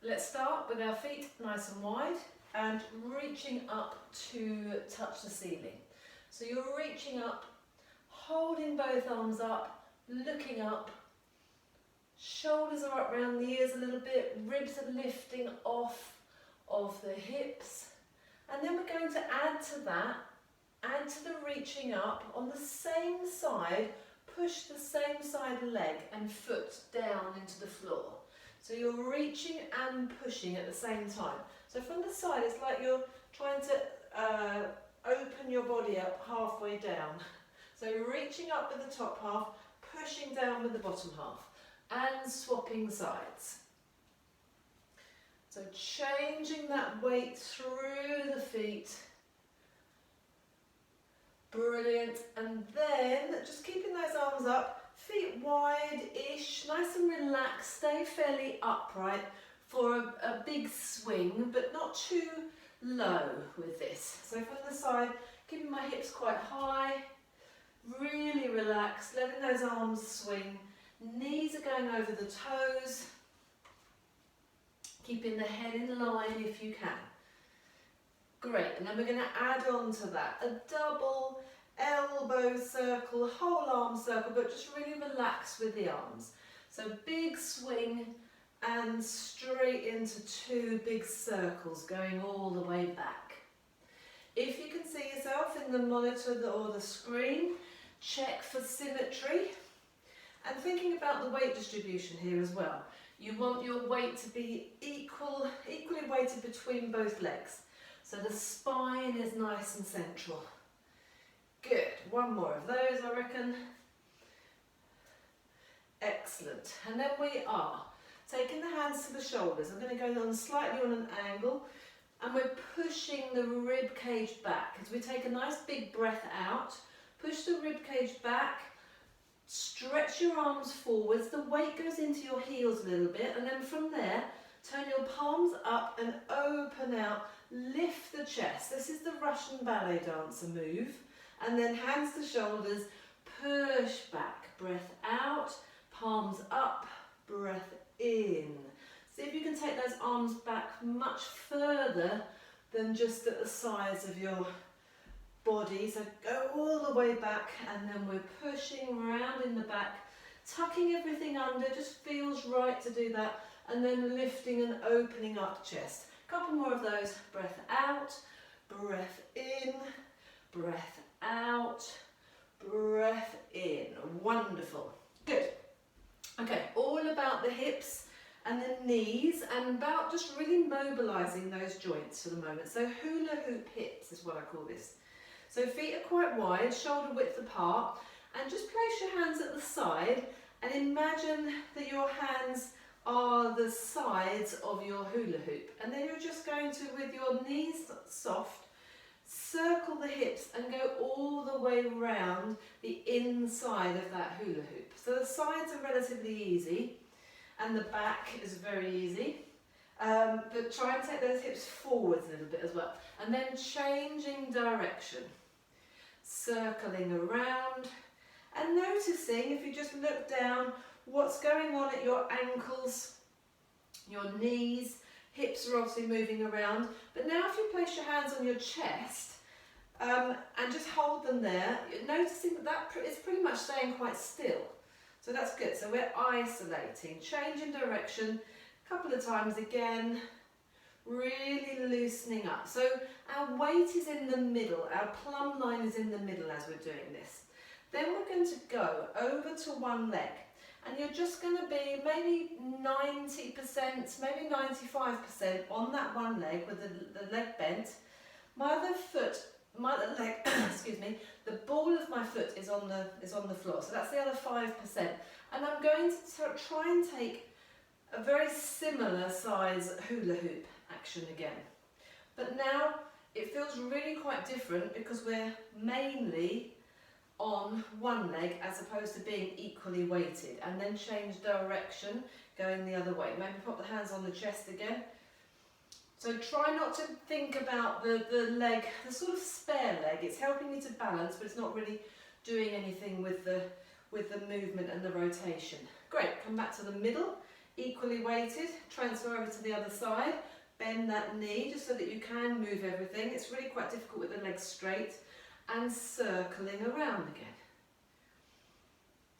Let's start with our feet nice and wide and reaching up to touch the ceiling. So you're reaching up, holding both arms up, looking up, shoulders are up round the ears a little bit, ribs are lifting off of the hips, and then we're going to add to that, add to the reaching up on the same side, push the same side leg and foot down into the floor. So you're reaching and pushing at the same time. So from the side, it's like you're trying to open your body up halfway down. So you're reaching up with the top half, pushing down with the bottom half, and swapping sides. So changing that weight through the feet. Brilliant. And then just keeping those arms up, feet wide-ish, nice and relaxed, stay fairly upright for a big swing, but not too low with this. So from the side, keeping my hips quite high, really relaxed, letting those arms swing, knees are going over the toes, keeping the head in line if you can. Great, and then we're going to add on to that a double elbow circle, whole arm circle, but just really relax with the arms. So big swing and straight into two big circles going all the way back. If you can see yourself in the monitor or the screen, check for symmetry. And thinking about the weight distribution here as well. You want your weight to be equally weighted between both legs. So the spine is nice and central. Good, one more of those I reckon. Excellent. And then we are taking the hands to the shoulders. I'm going to go on slightly on an angle and we're pushing the rib cage back. As we take a nice big breath out, push the rib cage back, stretch your arms forwards, the weight goes into your heels a little bit, and then from there, turn your palms up and open out, lift the chest. This is the Russian ballet dancer move. And then hands to shoulders, push back, breath out, palms up, breath in. See if you can take those arms back much further than just at the sides of your body. So go all the way back, and then we're pushing around in the back, tucking everything under, just feels right to do that, and then lifting and opening up chest. A couple more of those, breath out, breath in, breath out, breath in. Wonderful. Good. Okay, all about the hips and the knees and about just really mobilising those joints for the moment. So hula hoop hips is what I call this. So feet are quite wide, shoulder width apart, and just place your hands at the side and imagine that your hands are the sides of your hula hoop. And then you're just going to, with your knees soft, circle the hips and go all the way round the inside of that hula hoop. So the sides are relatively easy and the back is very easy, but try and take those hips forwards a little bit as well. And then changing direction, circling around and noticing, if you just look down, what's going on at your ankles, your knees. Hips are obviously moving around, but now if you place your hands on your chest and just hold them there, you're noticing that is pretty much staying quite still. So that's good. So we're isolating, changing direction a couple of times again, really loosening up. So our weight is in the middle, our plumb line is in the middle as we're doing this. Then we're going to go over to one leg. And you're just going to be maybe 90%, maybe 95% on that one leg with the leg bent. My other leg, excuse me, the ball of my foot is on the floor. So that's the other 5%. And I'm going to try and take a very similar size hula hoop action again. But now it feels really quite different because we're mainly on one leg as opposed to being equally weighted, and then change direction going the other way. Maybe put the hands on the chest again. So try not to think about the leg, the sort of spare leg. It's helping you to balance, but it's not really doing anything with the movement and the rotation. Great, come back to the middle. equally weighted, transfer over to the other side, bend that knee just so that you can move everything. It's really quite difficult with the legs straight, and circling around again.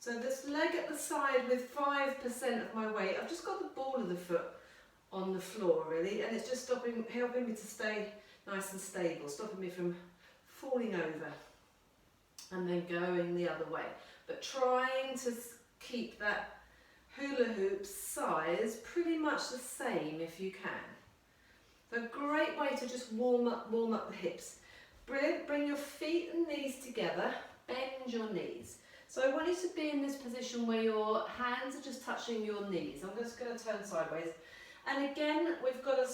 So this leg at the side with 5% of my weight, I've just got the ball of the foot on the floor really, and it's just helping me to stay nice and stable, stopping me from falling over and then going the other way. But trying to keep that hula hoop size pretty much the same if you can. So a great way to just warm up the hips. Brilliant, bring your feet and knees together, bend your knees. So I want you to be in this position where your hands are just touching your knees. I'm just going to turn sideways. And again, we've got a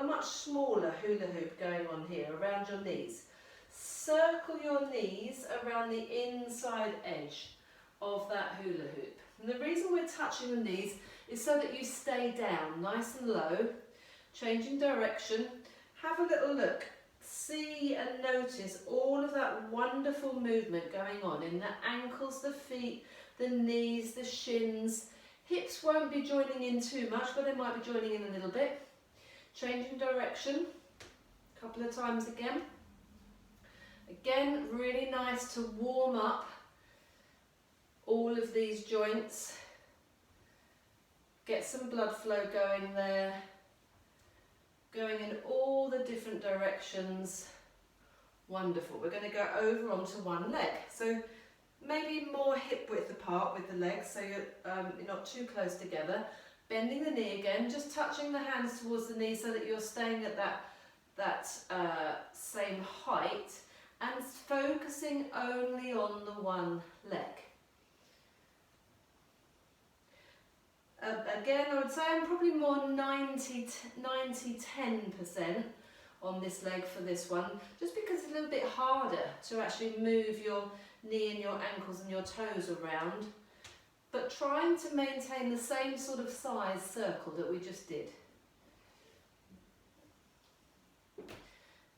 much smaller hula hoop going on here around your knees. Circle your knees around the inside edge of that hula hoop. And the reason we're touching the knees is so that you stay down nice and low, changing direction. Have a little look. See and notice all of that wonderful movement going on in the ankles, the feet, the knees, the shins. Hips won't be joining in too much, but they might be joining in a little bit. Changing direction, a couple of times again. Again, really nice to warm up all of these joints. Get some blood flow going there. Going in all the different directions. Wonderful. We're going to go over onto one leg. So maybe more hip width apart with the legs, so you're not too close together. Bending the knee again, just touching the hands towards the knee so that you're staying at that same height, and focusing only on the one leg. Again, I would say I'm probably more 90-10% on this leg for this one, just because it's a little bit harder to actually move your knee and your ankles and your toes around, but trying to maintain the same sort of size circle that we just did.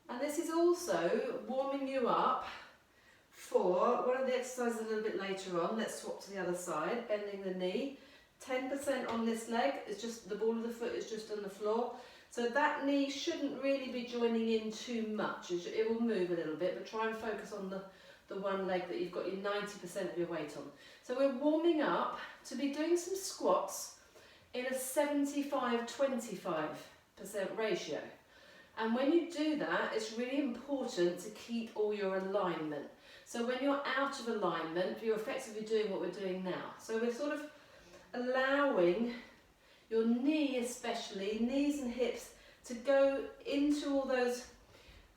And this is also warming you up for one of the exercises a little bit later on. Let's swap to the other side, bending the knee. 10% on this leg, it's just the ball of the foot is just on the floor. So that knee shouldn't really be joining in too much. It will move a little bit, but try and focus on the one leg that you've got your 90% of your weight on. So we're warming up to be doing some squats in a 75-25% ratio. And when you do that, it's really important to keep all your alignment. So when you're out of alignment, you're effectively doing what we're doing now. So we're sort of allowing your knee, especially knees and hips, to go into all those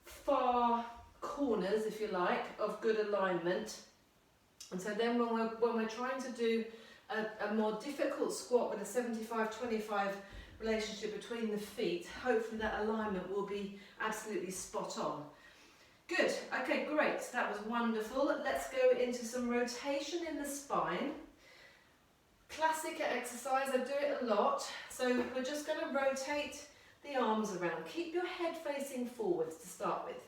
far corners, if you like, of good alignment. And so then when we're trying to do a more difficult squat with a 75-25 relationship between the feet, hopefully that alignment will be absolutely spot on. Good, okay, great, that was wonderful. Let's go into some rotation in the spine. Classic exercise, I do it a lot. So we're just going to rotate the arms around. Keep your head facing forwards to start with.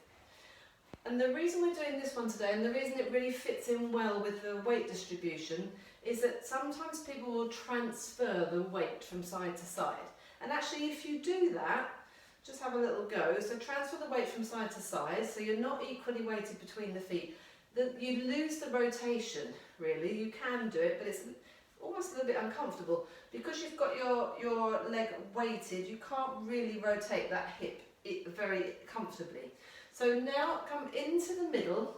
And the reason we're doing this one today, and the reason it really fits in well with the weight distribution, is that sometimes people will transfer the weight from side to side. And actually, if you do that, just have a little go. So transfer the weight from side to side, so you're not equally weighted between the feet. You lose the rotation, really. You can do it, but it's almost a little bit uncomfortable. Because you've got your leg weighted, you can't really rotate that hip very comfortably. So now come into the middle,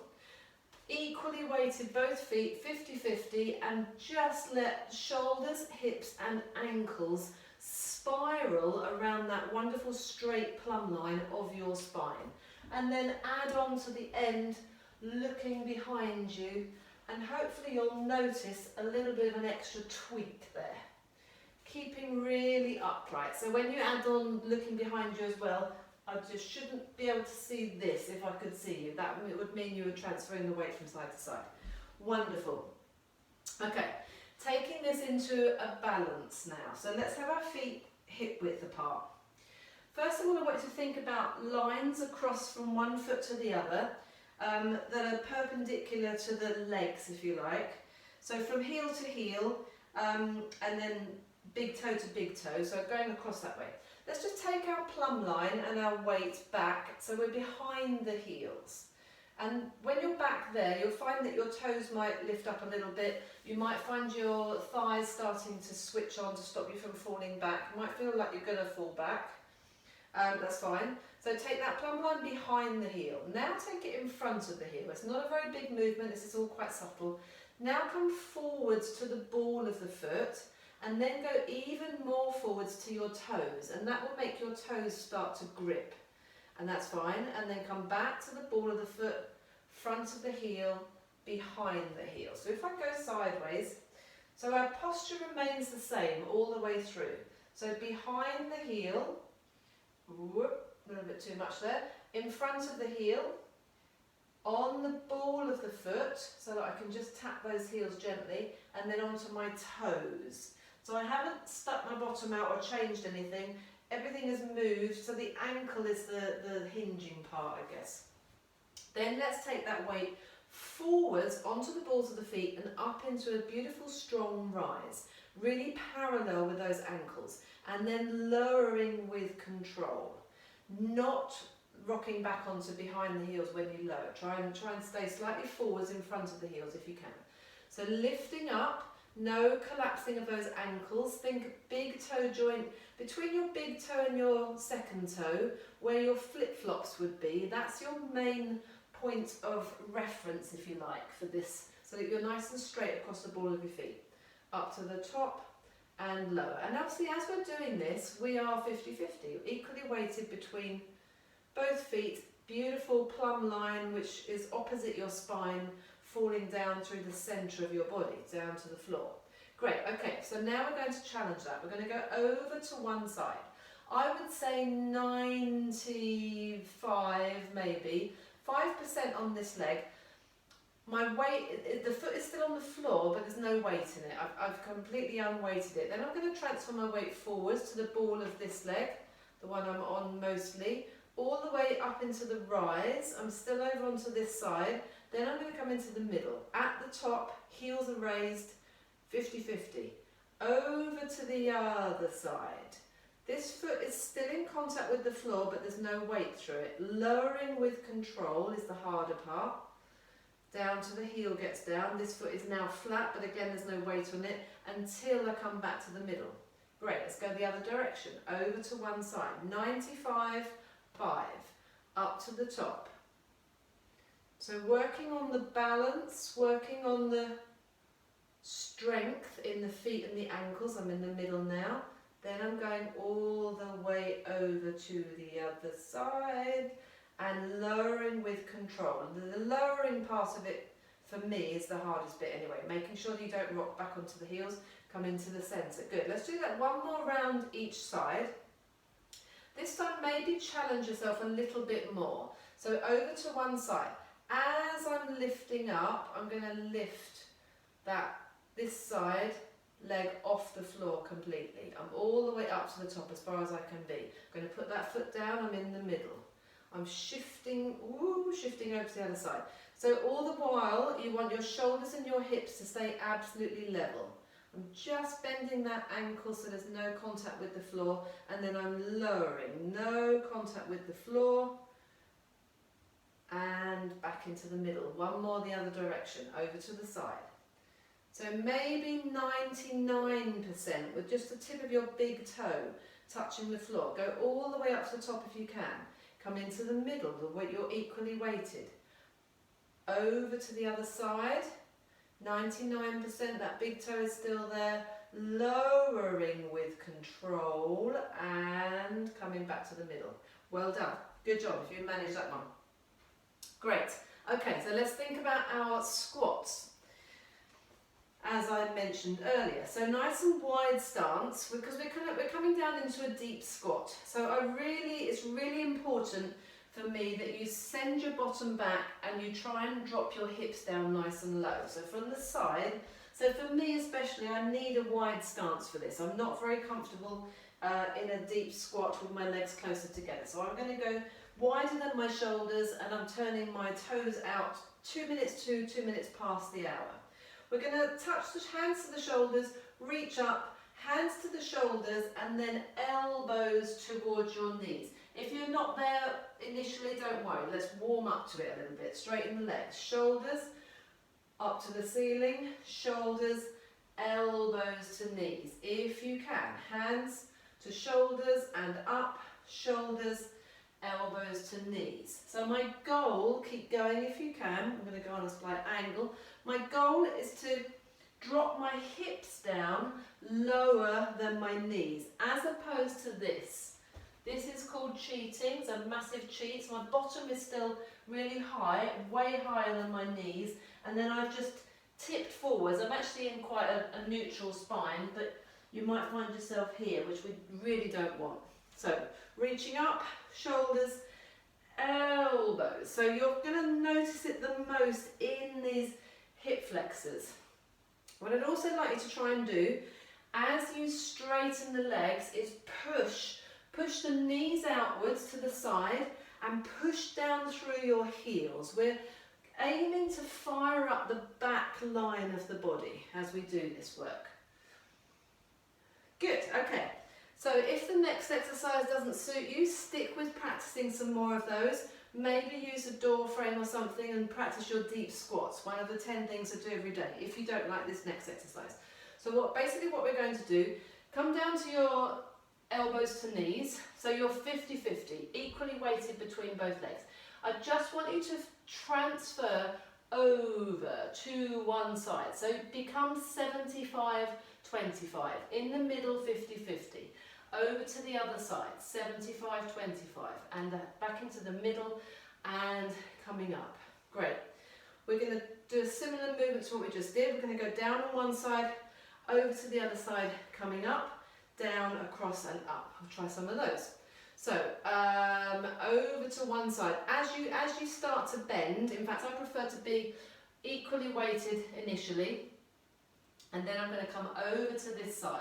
equally weighted both feet, 50-50, and just let shoulders, hips and ankles spiral around that wonderful straight plumb line of your spine. And then add on to the end, looking behind you, and hopefully you'll notice a little bit of an extra tweak there. Keeping really upright. So when you add on looking behind you as well, I just shouldn't be able to see this if I could see you. That would mean you were transferring the weight from side to side. Wonderful. Okay, taking this into a balance now. So let's have our feet hip width apart. First of all, I want you to think about lines across from one foot to the other that are perpendicular to the legs, if you like. So from heel to heel, and then big toe to big toe, so going across that way. Let's just take our plumb line and our weight back, so we're behind the heels. And when you're back there, you'll find that your toes might lift up a little bit. You might find your thighs starting to switch on to stop you from falling back. You might feel like you're going to fall back. That's fine. So take that plumb line behind the heel. Now take it in front of the heel. It's not a very big movement, this is all quite subtle. Now come forwards to the ball of the foot, and then go even more forwards to your toes, and that will make your toes start to grip. And that's fine. And then come back to the ball of the foot, front of the heel, behind the heel. So if I go sideways, so our posture remains the same all the way through. So behind the heel, whoop, a little bit too much there, in front of the heel, on the ball of the foot, so that I can just tap those heels gently, and then onto my toes. So I haven't stuck my bottom out or changed anything. Everything has moved, so the ankle is the hinging part, I guess. Then let's take that weight forwards onto the balls of the feet and up into a beautiful strong rise, really parallel with those ankles, and then lowering with control, not rocking back onto behind the heels when you lower. Try and stay slightly forwards in front of the heels if you can. So lifting up, no collapsing of those ankles. Think big toe joint between your big toe and your second toe, where your flip-flops would be. That's your main point of reference, if you like, for this, so that you're nice and straight across the ball of your feet, up to the top and lower. And obviously, as we're doing this, we are 50-50, equally weighted between both feet. Beautiful plumb line, which is opposite your spine, falling down through the centre of your body, down to the floor. Great, okay, so now we're going to challenge that. We're going to go over to one side. I would say 95, maybe, 5% on this leg. My weight, the foot is still on the floor, but there's no weight in it. I've completely unweighted it. Then I'm going to transfer my weight forwards to the ball of this leg, the one I'm on mostly, all the way up into the rise. I'm still over onto this side. Then I'm going to come into the middle. At the top, heels are raised, 50-50. Over to the other side. This foot is still in contact with the floor, but there's no weight through it. Lowering with control is the harder part. Down to the heel gets down. This foot is now flat, but again there's no weight on it until I come back to the middle. Great, let's go the other direction. Over to one side. 95, 5. Up to the top. So working on the balance, working on the strength in the feet and the ankles. I'm in the middle now. Then I'm going all the way over to the other side and lowering with control. And the lowering part of it for me is the hardest bit anyway. Making sure that you don't rock back onto the heels, come into the centre. Good, let's do that one more round each side. This time maybe challenge yourself a little bit more. So over to one side. As I'm lifting up, I'm going to lift this side leg off the floor completely. I'm all the way up to the top as far as I can be. I'm going to put that foot down, I'm in the middle. I'm shifting over to the other side. So all the while, you want your shoulders and your hips to stay absolutely level. I'm just bending that ankle so there's no contact with the floor, and then I'm lowering, no contact with the floor, and back into the middle. One more the other direction, over to the side. So maybe 99% with just the tip of your big toe touching the floor. Go all the way up to the top if you can. Come into the middle, you're equally weighted. Over to the other side. 99%, that big toe is still there. Lowering with control and coming back to the middle. Well done. Good job if you managed that one. Great. Okay, so let's think about our squats, as I mentioned earlier. So nice and wide stance, because we're coming down into a deep squat. So it's really important for me that you send your bottom back and you try and drop your hips down nice and low. So from the side, so for me especially, I need a wide stance for this. I'm not very comfortable in a deep squat with my legs closer together. So I'm going to go wider than my shoulders, and I'm turning my toes out 2 minutes to 2 minutes past the hour. We're going to touch the hands to the shoulders, reach up, hands to the shoulders and then elbows towards your knees. If you're not there initially, don't worry, let's warm up to it a little bit. Straighten the legs, shoulders up to the ceiling, shoulders, elbows to knees. If you can, hands to shoulders and up, shoulders, elbows to knees. So my goal, keep going if you can, I'm going to go on a slight angle. My goal is to drop my hips down lower than my knees, as opposed to this. This is called cheating, it's a massive cheat. So my bottom is still really high, way higher than my knees, and then I've just tipped forwards. I'm actually in quite a neutral spine, but you might find yourself here, which we really don't want. So reaching up, shoulders, elbows. So you're going to notice it the most in these hip flexors. What I'd also like you to try and do, as you straighten the legs, is push the knees outwards to the side and push down through your heels. We're aiming to fire up the back line of the body as we do this work. Good, okay. So if the next exercise doesn't suit you, stick with practicing some more of those. Maybe use a door frame or something and practice your deep squats, one of the 10 things to do every day, if you don't like this next exercise. So basically what we're going to do, come down to your elbows to knees, so you're 50-50, equally weighted between both legs. I just want you to transfer over to one side, so become 75-25, in the middle 50-50. Over to the other side, 75-25, and back into the middle and coming up. Great. We're going to do a similar movement to what we just did. We're going to go down on one side, over to the other side, coming up, down, across and up. I'll try some of those. So over to one side. As you start to bend, in fact I prefer to be equally weighted initially, and then I'm going to come over to this side.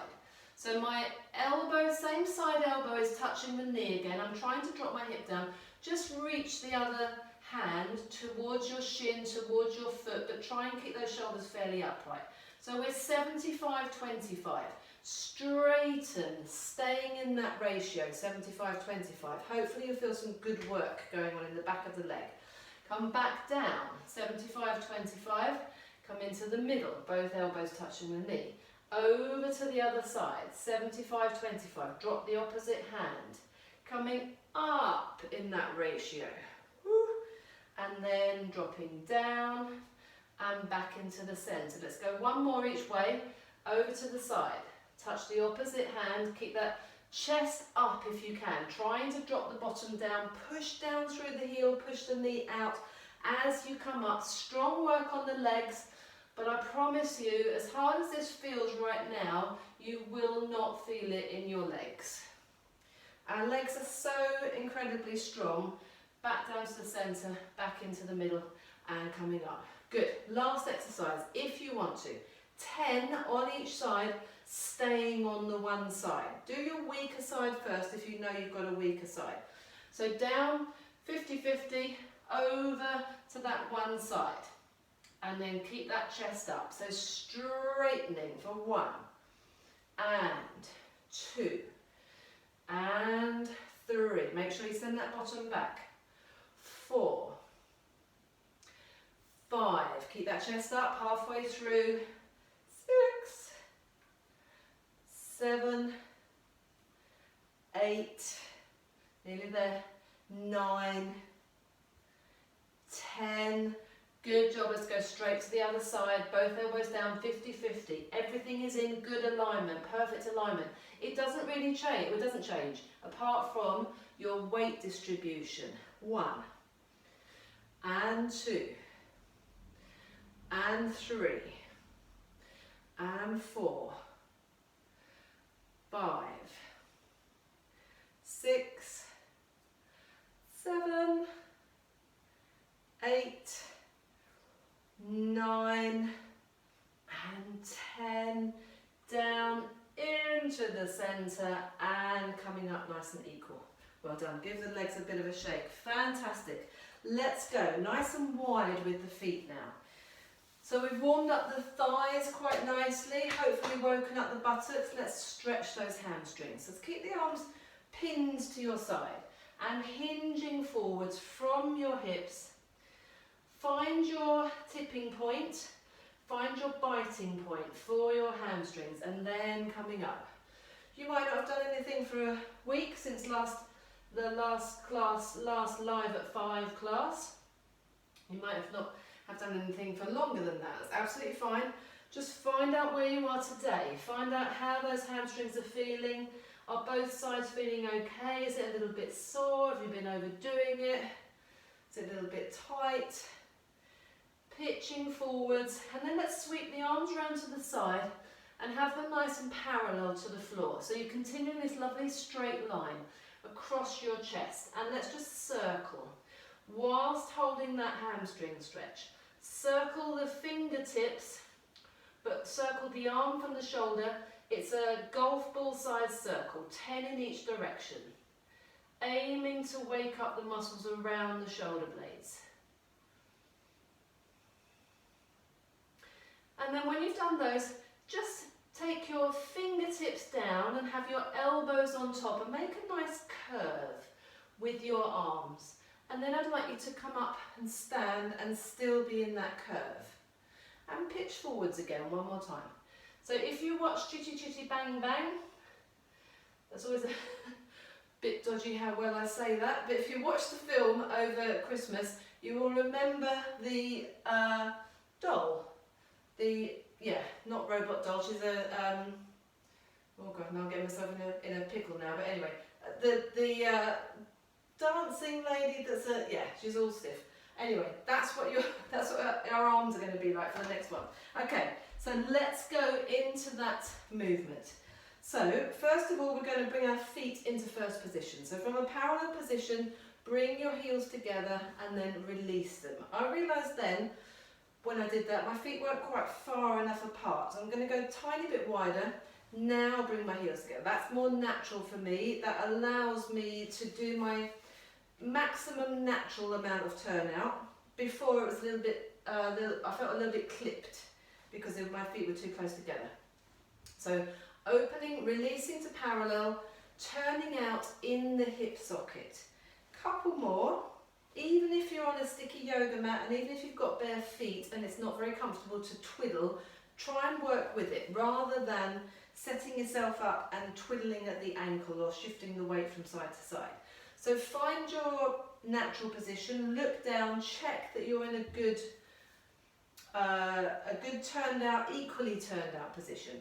So my elbow, same side elbow is touching the knee again. I'm trying to drop my hip down. Just reach the other hand towards your shin, towards your foot, but try and keep those shoulders fairly upright. So we're 75-25. Straighten, staying in that ratio, 75-25. Hopefully you'll feel some good work going on in the back of the leg. Come back down, 75-25. Come into the middle, both elbows touching the knee. Over to the other side, 75-25, drop the opposite hand, coming up in that ratio, and then dropping down and back into the centre. Let's go one more each way, over to the side, touch the opposite hand, keep that chest up if you can, trying to drop the bottom down, push down through the heel, push the knee out as you come up. Strong work on the legs. But I promise you, as hard as this feels right now, you will not feel it in your legs. Our legs are so incredibly strong. Back down to the centre, back into the middle and coming up. Good. Last exercise, if you want to. 10 on each side, staying on the one side. Do your weaker side first if you know you've got a weaker side. So down, 50-50, over to that one side. And then keep that chest up. So straightening for 1 and 2 and 3. Make sure you send that bottom back. 4, 5. Keep that chest up halfway through. 6, 7, 8. Nearly there. 9, 10. Good job, let's go straight to the other side, both elbows down, 50-50. Everything is in good alignment, perfect alignment. It doesn't really change, it doesn't change, apart from your weight distribution. 1, and 2, and 3, and 4, 5, 6, 7, 8, 9 and 10, down into the centre and coming up nice and equal. Well done. Give the legs a bit of a shake. Fantastic. Let's go nice and wide with the feet now. So we've warmed up the thighs quite nicely, hopefully woken up the buttocks. Let's stretch those hamstrings. So keep the arms pinned to your side and hinging forwards from your hips. Find your tipping point, find your biting point for your hamstrings, and then coming up. You might not have done anything for a week since the last live at 5 class. You might have not have done anything for longer than that. That's absolutely fine. Just find out where you are today. Find out how those hamstrings are feeling. Are both sides feeling okay? Is it a little bit sore? Have you been overdoing it? Is it a little bit tight? Pitching forwards, and then let's sweep the arms around to the side and have them nice and parallel to the floor. So you continue in this lovely straight line across your chest, and let's just circle whilst holding that hamstring stretch. Circle the fingertips, but circle the arm from the shoulder. It's a golf ball size circle, 10 in each direction, aiming to wake up the muscles around the shoulder blades. And then when you've done those, just take your fingertips down and have your elbows on top and make a nice curve with your arms. And then I'd like you to come up and stand and still be in that curve. And pitch forwards again one more time. So if you watch Chitty Chitty Bang Bang, that's always a bit dodgy how well I say that, but if you watch the film over Christmas, you will remember the doll. Not robot doll, she's a, oh god, now I'm getting myself in a pickle now, but anyway, the dancing lady that's she's all stiff. Anyway, that's what our arms are going to be like for the next one. Okay, so let's go into that movement. So, first of all, we're going to bring our feet into first position. So from a parallel position, bring your heels together and then release them. I realised then, when I did that, my feet weren't quite far enough apart. So I'm going to go a tiny bit wider. Now bring my heels together. That's more natural for me. That allows me to do my maximum natural amount of turnout. Before it was a little bit, I felt a little bit clipped because my feet were too close together. So opening, releasing to parallel, turning out in the hip socket. Couple more. Even if you're on a sticky yoga mat and even if you've got bare feet and it's not very comfortable to twiddle, try and work with it rather than setting yourself up and twiddling at the ankle or shifting the weight from side to side. So find your natural position, look down, check that you're in a good turned out, equally turned out position.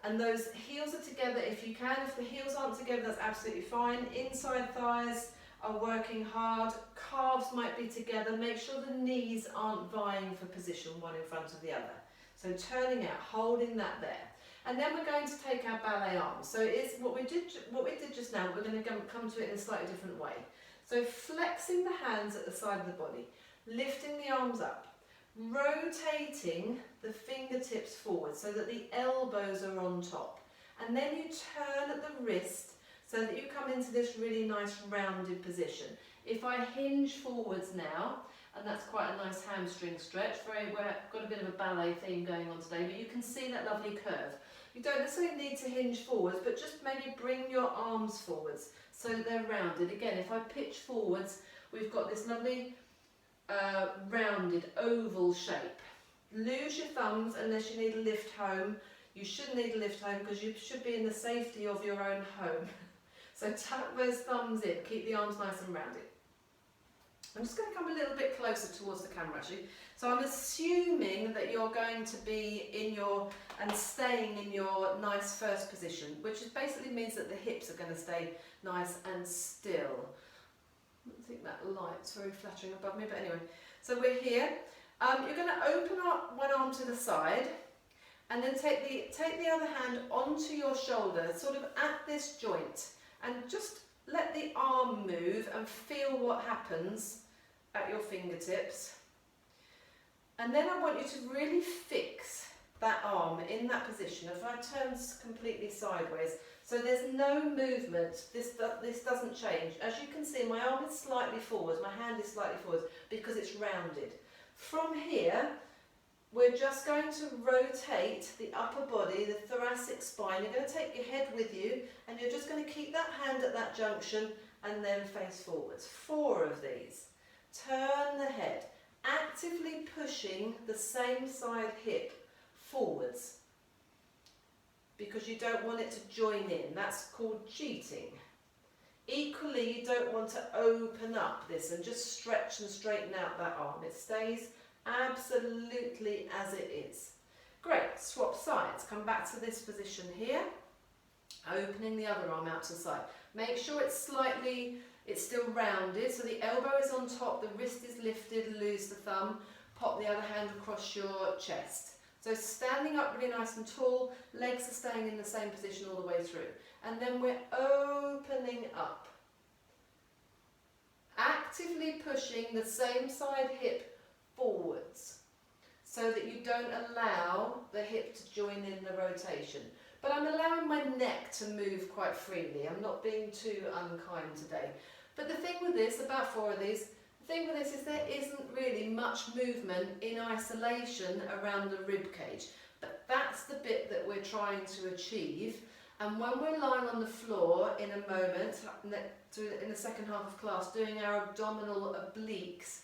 And those heels are together if you can. If the heels aren't together, that's absolutely fine. Inside thighs are working hard, calves might be together. Make sure the knees aren't vying for position one in front of the other. So turning out, holding that there. And then we're going to take our ballet arms. So it's what we did just now, we're going to come to it in a slightly different way. So flexing the hands at the side of the body, lifting the arms up, rotating the fingertips forward so that the elbows are on top. And then you turn at the wrist so that you come into this really nice rounded position. If I hinge forwards now, and that's quite a nice hamstring stretch, we've got a bit of a ballet theme going on today, but you can see that lovely curve. You don't necessarily need to hinge forwards, but just maybe bring your arms forwards so that they're rounded. Again, if I pitch forwards, we've got this lovely rounded oval shape. Lose your thumbs unless you need a lift home. You shouldn't need a lift home because you should be in the safety of your own home. So tuck those thumbs in, keep the arms nice and rounded. I'm just going to come a little bit closer towards the camera actually. So I'm assuming that you're going to be and staying in your nice first position, which basically means that the hips are going to stay nice and still. I don't think that light's very flattering above me, but anyway. So we're here. You're going to open up one arm to the side and then take the other hand onto your shoulder, sort of at this joint, and just let the arm move and feel what happens at your fingertips. And then I want you to really fix that arm in that position. If I turn completely sideways, so there's no movement, this doesn't change. As you can see, my arm is slightly forwards, my hand is slightly forwards because it's rounded. From here, we're just going to rotate the upper body, the thoracic spine. You're going to take your head with you and you're just going to keep that hand at that junction and then face forwards. 4 of these. Turn the head, actively pushing the same side hip forwards because you don't want it to join in. That's called cheating. Equally, you don't want to open up this and just stretch and straighten out that arm. It stays absolutely as it is. Great, swap sides. Come back to this position here, opening the other arm out to the side. Make sure it's still rounded, so the elbow is on top, the wrist is lifted, loose the thumb, pop the other hand across your chest. So standing up really nice and tall, legs are staying in the same position all the way through. And then we're opening up. Actively pushing the same side hip forwards so that you don't allow the hip to join in the rotation. But I'm allowing my neck to move quite freely. I'm not being too unkind today. But the thing with this, about 4 of these, the thing with this is there isn't really much movement in isolation around the rib cage. But that's the bit that we're trying to achieve. And when we're lying on the floor in a moment, in the second half of class, doing our abdominal obliques,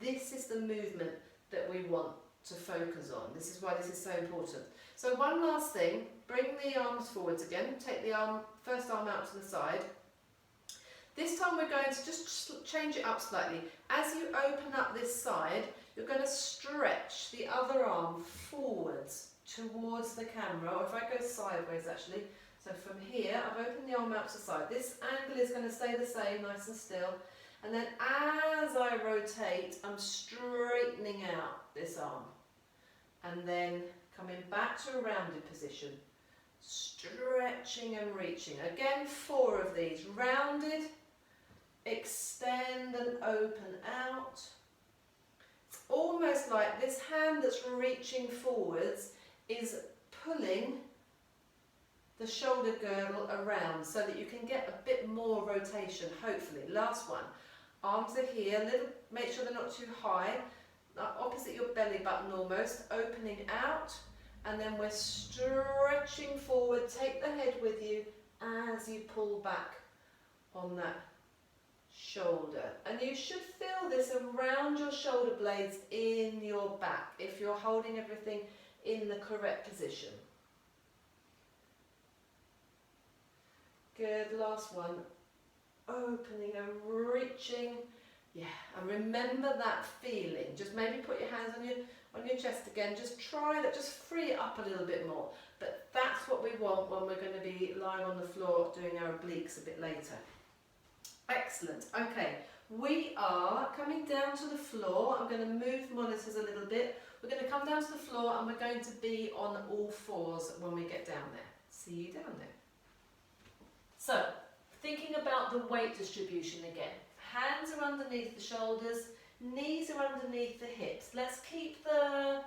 this is the movement that we want to focus on. This is why this is so important. So one last thing, bring the arms forwards again, take the first arm out to the side. This time we're going to just change it up slightly. As you open up this side, you're going to stretch the other arm forwards towards the camera, or if I go sideways actually, so from here, I've opened the arm out to the side. This angle is going to stay the same, nice and still. And then as I rotate, I'm straightening out this arm. And then coming back to a rounded position. Stretching and reaching. Again, 4 of these. Rounded, extend and open out. It's almost like this hand that's reaching forwards is pulling the shoulder girdle around so that you can get a bit more rotation, hopefully. Last one. Arms are here, make sure they're not too high, opposite your belly button almost, opening out, and then we're stretching forward. Take the head with you as you pull back on that shoulder. And you should feel this around your shoulder blades in your back if you're holding everything in the correct position. Good, last one. Opening and reaching. Yeah, and remember that feeling. Just maybe put your hands on your chest again. Just try that, just free it up a little bit more. But that's what we want when we're going to be lying on the floor doing our obliques a bit later. Excellent. Okay, we are coming down to the floor. I'm going to move monitors a little bit. We're going to come down to the floor and we're going to be on all 4s when we get down there. See you down there. So, thinking about the weight distribution again. Hands are underneath the shoulders, knees are underneath the hips. Let's keep the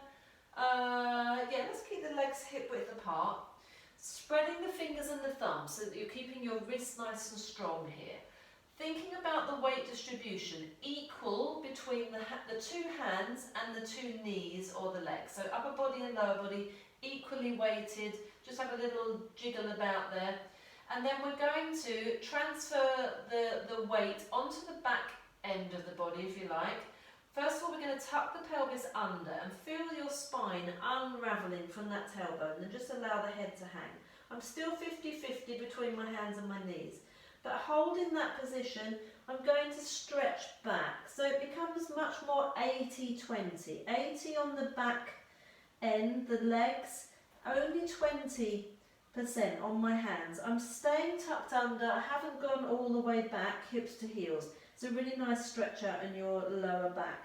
legs hip width apart. Spreading the fingers and the thumbs so that you're keeping your wrists nice and strong here. Thinking about the weight distribution, equal between the 2 hands and the 2 knees or the legs. So upper body and lower body equally weighted. Just have a little jiggle about there. And then we're going to transfer the weight onto the back end of the body, if you like. First of all, we're going to tuck the pelvis under and feel your spine unravelling from that tailbone and just allow the head to hang. I'm still 50-50 between my hands and my knees. But holding that position, I'm going to stretch back. So it becomes much more 80-20. 80 on the back end, the legs, only 20% on my hands. I'm staying tucked under, I haven't gone all the way back, hips to heels. It's a really nice stretch out in your lower back.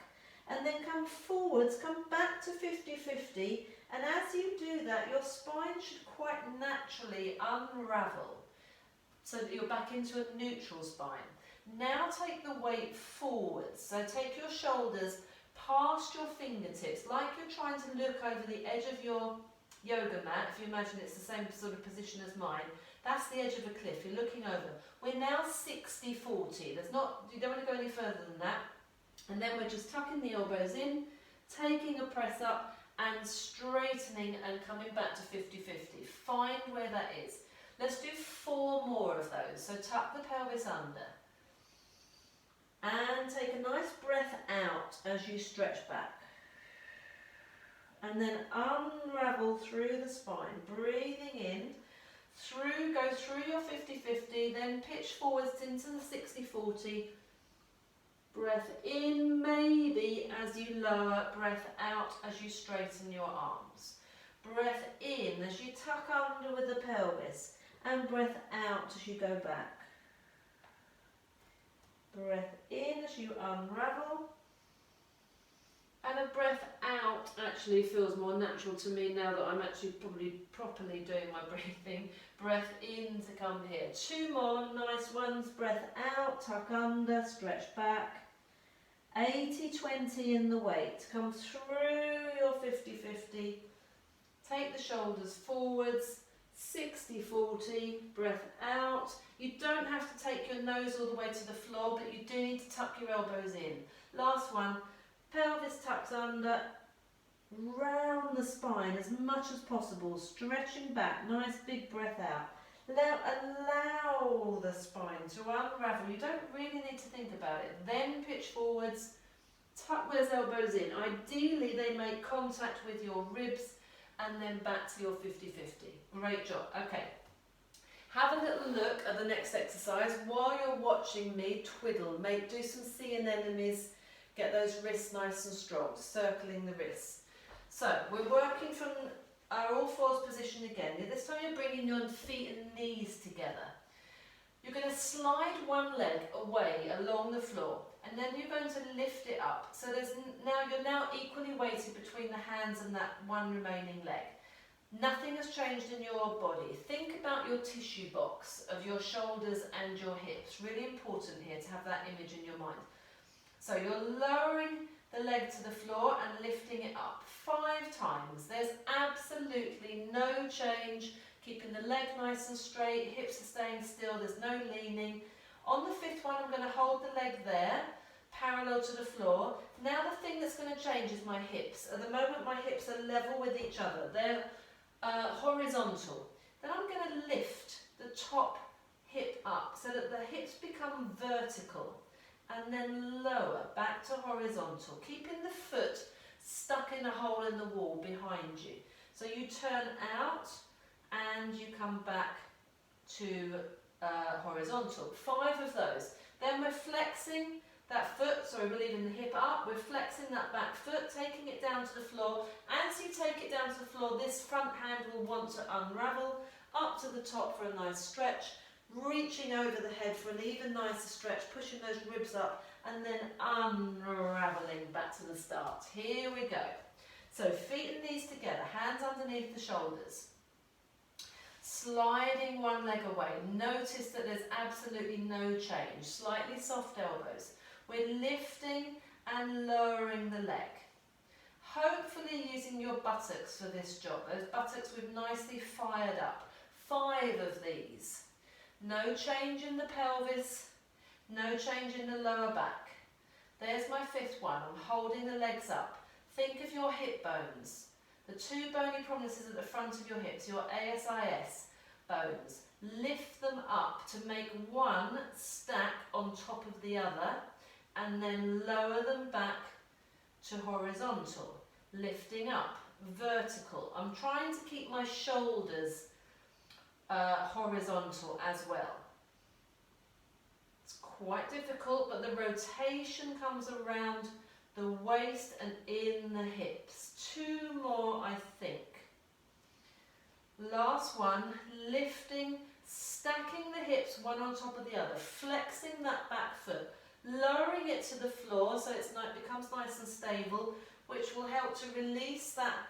And then come forwards, come back to 50-50, and as you do that, your spine should quite naturally unravel so that you're back into a neutral spine. Now take the weight forwards, so take your shoulders past your fingertips, like you're trying to look over the edge of your yoga mat. If you imagine it's the same sort of position as mine, that's the edge of a cliff, you're looking over. We're now 60-40, you don't want to go any further than that. And then we're just tucking the elbows in, taking a press up and straightening and coming back to 50-50. Find where that is. Let's do 4 more of those. So tuck the pelvis under. And take a nice breath out as you stretch back. And then unravel through the spine, breathing in, go through your 50-50, then pitch forwards into the 60-40. Breath in maybe as you lower, breath out as you straighten your arms. Breath in as you tuck under with the pelvis, and breath out as you go back. Breath in as you unravel, and a breath out actually feels more natural to me now that I'm actually probably properly doing my breathing. Breath in to come here. 2 more nice ones. Breath out, tuck under, stretch back. 80-20 in the weight. Come through your 50-50. Take the shoulders forwards. 60-40. Breath out. You don't have to take your nose all the way to the floor, but you do need to tuck your elbows in. Last one. Pelvis tucks under, round the spine as much as possible, stretching back, nice big breath out. Allow the spine to unravel. You don't really need to think about it. Then pitch forwards, tuck those elbows in. Ideally they make contact with your ribs and then back to your 50-50. Great job. Okay. Have a little look at the next exercise while you're watching me twiddle. Do some sea anemones. Get those wrists nice and strong, circling the wrists. So we're working from our all fours position again. This time you're bringing your feet and knees together. You're going to slide one leg away along the floor, and then you're going to lift it up. So you're now equally weighted between the hands and that one remaining leg. Nothing has changed in your body. Think about your tissue box of your shoulders and your hips. Really important here to have that image in your mind. So you're lowering the leg to the floor and lifting it up 5 times. There's absolutely no change. Keeping the leg nice and straight, hips are staying still, there's no leaning. On the 5th one, I'm going to hold the leg there, parallel to the floor. Now the thing that's going to change is my hips. At the moment, my hips are level with each other. They're horizontal. Then I'm going to lift the top hip up so that the hips become vertical. And then lower, back to horizontal, keeping the foot stuck in a hole in the wall behind you. So you turn out and you come back to horizontal. 5 of those. Then we're flexing that foot, we're leaving the hip up, we're flexing that back foot, taking it down to the floor. As you take it down to the floor, this front hand will want to unravel up to the top for a nice stretch. Reaching over the head for an even nicer stretch, pushing those ribs up, and then unraveling back to the start. Here we go. So feet and knees together, hands underneath the shoulders. Sliding one leg away. Notice that there's absolutely no change. Slightly soft elbows. We're lifting and lowering the leg. Hopefully using your buttocks for this job. Those buttocks we've nicely fired up. 5 of these. No change in the pelvis, no change in the lower back. There's my 5th one. I'm holding the legs up. Think of your hip bones. The 2 bony prominences at the front of your hips, your ASIS bones. Lift them up to make one stack on top of the other, and then lower them back to horizontal. Lifting up, vertical. I'm trying to keep my shoulders horizontal as well. It's quite difficult, but the rotation comes around the waist and in the hips. 2 more, I think. Last one, lifting, stacking the hips one on top of the other, flexing that back foot, lowering it to the floor so it becomes nice and stable, which will help to release that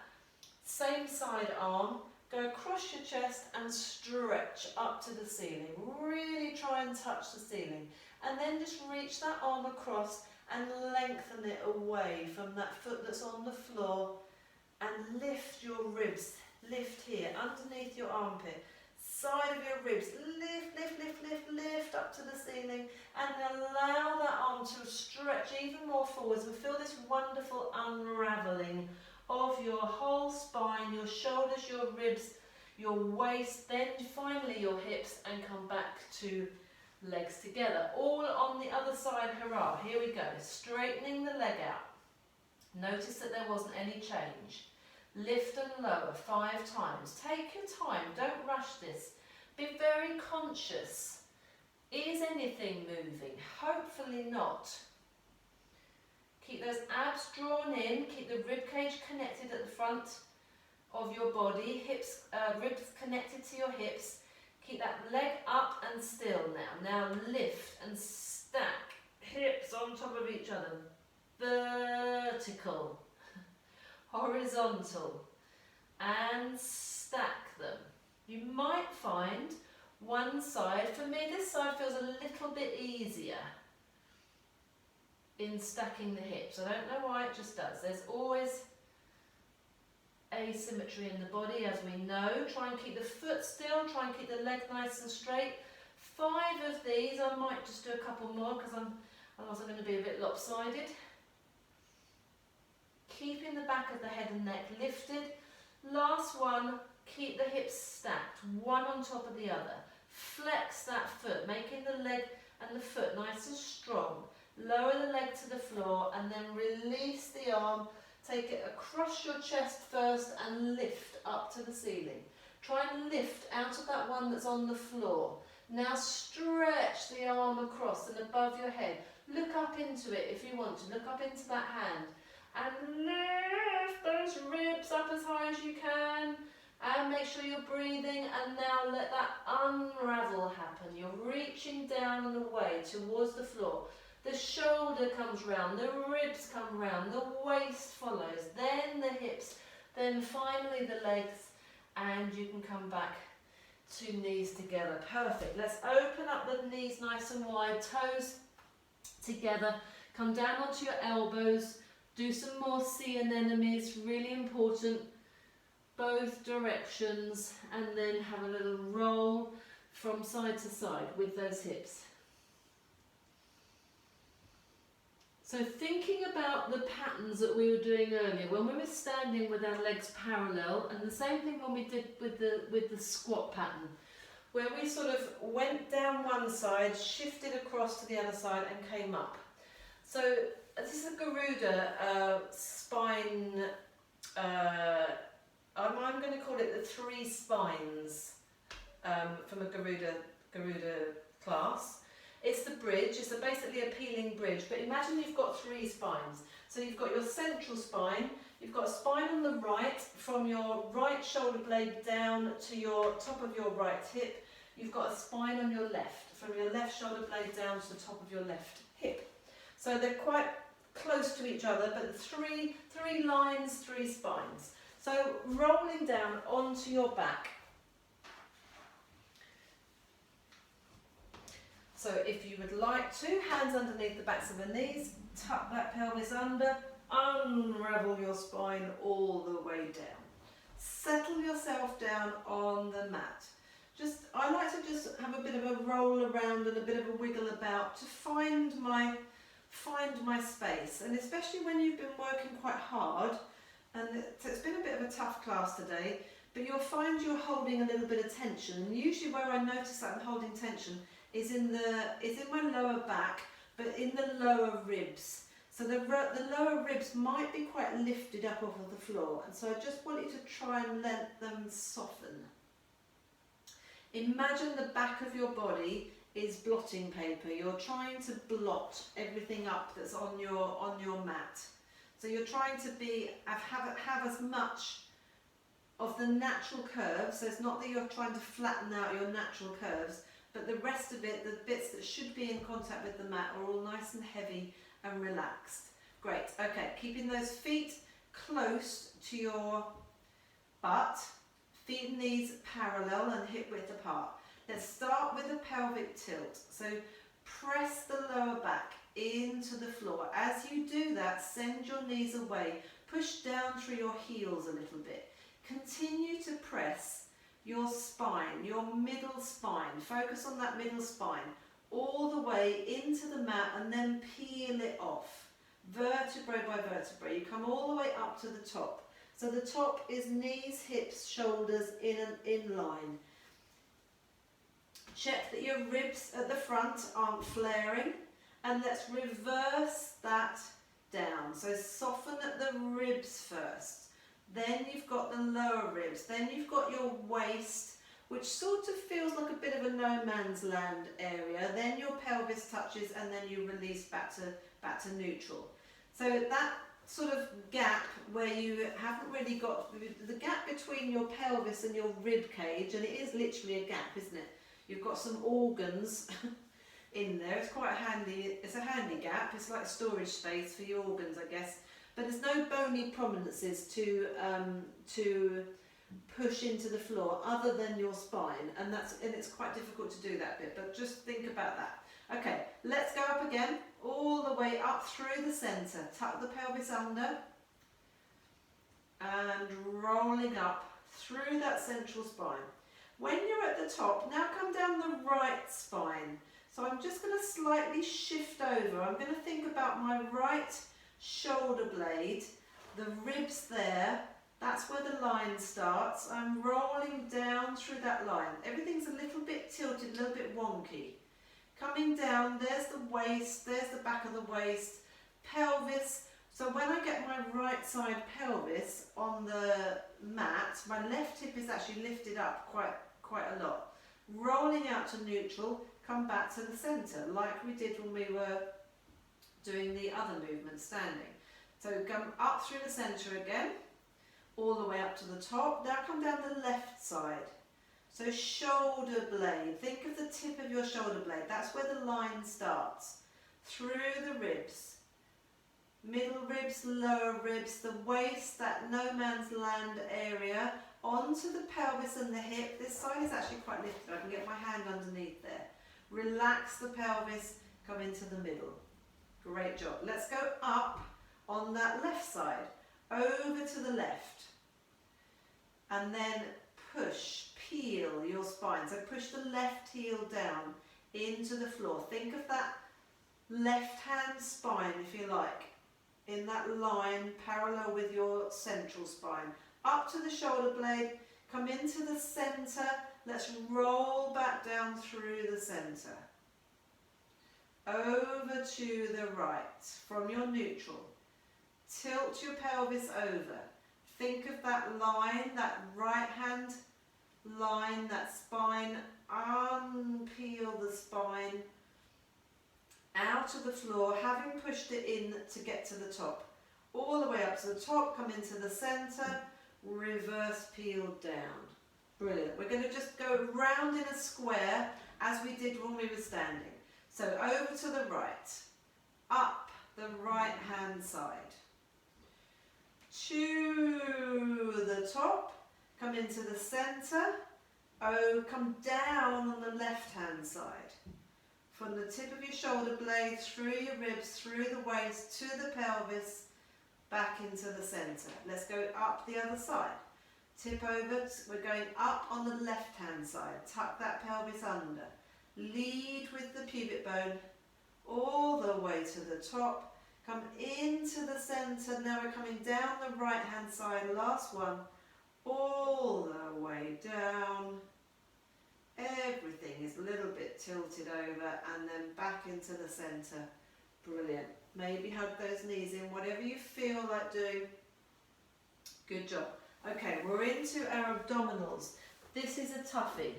same side arm. Go across your chest and stretch up to the ceiling. Really try and touch the ceiling. And then just reach that arm across and lengthen it away from that foot that's on the floor. And lift your ribs. Lift here, underneath your armpit. Side of your ribs. Lift, lift, lift, lift, lift up to the ceiling. And allow that arm to stretch even more forwards. And feel this wonderful unraveling of your whole spine, your shoulders, your ribs, your waist, then finally your hips, and come back to legs together. All on the other side, hurrah. Here we go. Straightening the leg out. Notice that there wasn't any change. Lift and lower 5 times. Take your time, don't rush this. Be very conscious. Is anything moving? Hopefully not. Keep those abs drawn in, keep the rib cage connected at the front of your body, hips, ribs connected to your hips. Keep that leg up and still now. Now lift and stack, hips on top of each other. Vertical, horizontal, and stack them. You might find one side, for me this side feels a little bit easier in stacking the hips. I don't know why, it just does. There's always asymmetry in the body, as we know. Try and keep the foot still, try and keep the leg nice and straight. 5 of these, I might just do a couple more because otherwise I'm going to be a bit lopsided. Keeping the back of the head and neck lifted. Last one, keep the hips stacked, one on top of the other. Flex that foot, making the leg and the foot nice and strong. Lower the leg to the floor and then release the arm. Take it across your chest first and lift up to the ceiling. Try and lift out of that one that's on the floor. Now stretch the arm across and above your head. Look up into it if you want to. Look up into that hand. And lift those ribs up as high as you can. And make sure you're breathing, and now let that unravel happen. You're reaching down and away towards the floor. The shoulder comes round, the ribs come round, the waist follows, then the hips, then finally the legs, and you can come back to knees together. Perfect. Let's open up the knees nice and wide, toes together. Come down onto your elbows. Do some more sea anemones, really important. Both directions, and then have a little roll from side to side with those hips. So thinking about the patterns that we were doing earlier, when we were standing with our legs parallel, and the same thing when we did with the squat pattern, where we sort of went down one side, shifted across to the other side and came up. So this is a Garuda spine, I'm going to call it the 3 spines from a Garuda class. It's the bridge, it's basically a peeling bridge, but imagine you've got 3 spines. So you've got your central spine, you've got a spine on the right, from your right shoulder blade down to your top of your right hip. You've got a spine on your left, from your left shoulder blade down to the top of your left hip. So they're quite close to each other, but 3 lines, 3 spines. So rolling down onto your back. So if you would like to, hands underneath the backs of the knees, tuck that pelvis under, unravel your spine all the way down. Settle yourself down on the mat. I like to just have a bit of a roll around and a bit of a wiggle about to find my space, and especially when you've been working quite hard. And it's been a bit of a tough class today, but you'll find you're holding a little bit of tension. And usually where I notice that I'm holding tension is in my lower back, but in the lower ribs. So the lower ribs might be quite lifted up off of the floor. And so I just want you to try and let them soften. Imagine the back of your body is blotting paper. You're trying to blot everything up that's on your mat. So you're trying to have as much of the natural curves. So it's not that you're trying to flatten out your natural curves, but the rest of it, the bits that should be in contact with the mat, are all nice and heavy and relaxed. Great. Okay, keeping those feet close to your butt, feet and knees parallel and hip width apart. Let's start with a pelvic tilt. So press the lower back into the floor. As you do that, send your knees away. Push down through your heels a little bit. Continue to press your spine, your middle spine. Focus on that middle spine all the way into the mat and then peel it off. Vertebrae by vertebrae. You come all the way up to the top. So the top is knees, hips, shoulders in line. Check that your ribs at the front aren't flaring, and let's reverse that down. So soften at the ribs first, then you've got the lower ribs, then you've got your waist, which sort of feels like a bit of a no man's land area, then your pelvis touches, and then you release back to neutral. So that sort of gap where you haven't really got the gap between your pelvis and your rib cage, and it is literally a gap, isn't it? You've got some organs in there. It's quite handy. It's a handy gap. It's like storage space for your organs, I guess. But there's no bony prominences to push into the floor other than your spine, and it's quite difficult to do that bit. But just think about that. Okay, let's go up again, all the way up through the centre. Tuck the pelvis under, and rolling up through that central spine. When you're at the top, now come down the right spine. So I'm just going to slightly shift over. I'm going to think about my right shoulder blade, the ribs there, that's where the line starts. I'm rolling down through that line. Everything's a little bit tilted, a little bit wonky. Coming down, there's the waist, there's the back of the waist, pelvis. So when I get my right side pelvis on the mat, my left hip is actually lifted up quite a lot. Rolling out to neutral, come back to the centre, like we did when we were doing the other movement, standing. So come up through the centre again, all the way up to the top. Now come down the left side. So shoulder blade, think of the tip of your shoulder blade, that's where the line starts. Through the ribs, middle ribs, lower ribs, the waist, that no man's land area, onto the pelvis and the hip. This side is actually quite lifted, I can get my hand underneath there. Relax the pelvis, come into the middle. Great job. Let's go up on that left side, over to the left, and then push, peel your spine. So push the left heel down into the floor. Think of that left hand spine, if you like, in that line parallel with your central spine. Up to the shoulder blade, come into the centre. Let's roll back down through the centre. Over to the right from your neutral. Tilt your pelvis over. Think of that line, that right hand line, that spine. Unpeel the spine out of the floor, having pushed it in to get to the top. All the way up to the top, come into the centre, reverse peel down. Brilliant. We're going to just go round in a square as we did when we were standing. So over to the right, up the right hand side, to the top, come into the centre, come down on the left hand side. From the tip of your shoulder blade, through your ribs, through the waist, to the pelvis, back into the centre. Let's go up the other side. Tip over, we're going up on the left hand side, tuck that pelvis under. Lead with the pubic bone all the way to the top. Come into the centre. Now we're coming down the right hand side. Last one. All the way down. Everything is a little bit tilted over and then back into the centre. Brilliant. Maybe hug those knees in, whatever you feel like doing. Good job. Okay, we're into our abdominals. This is a toughie.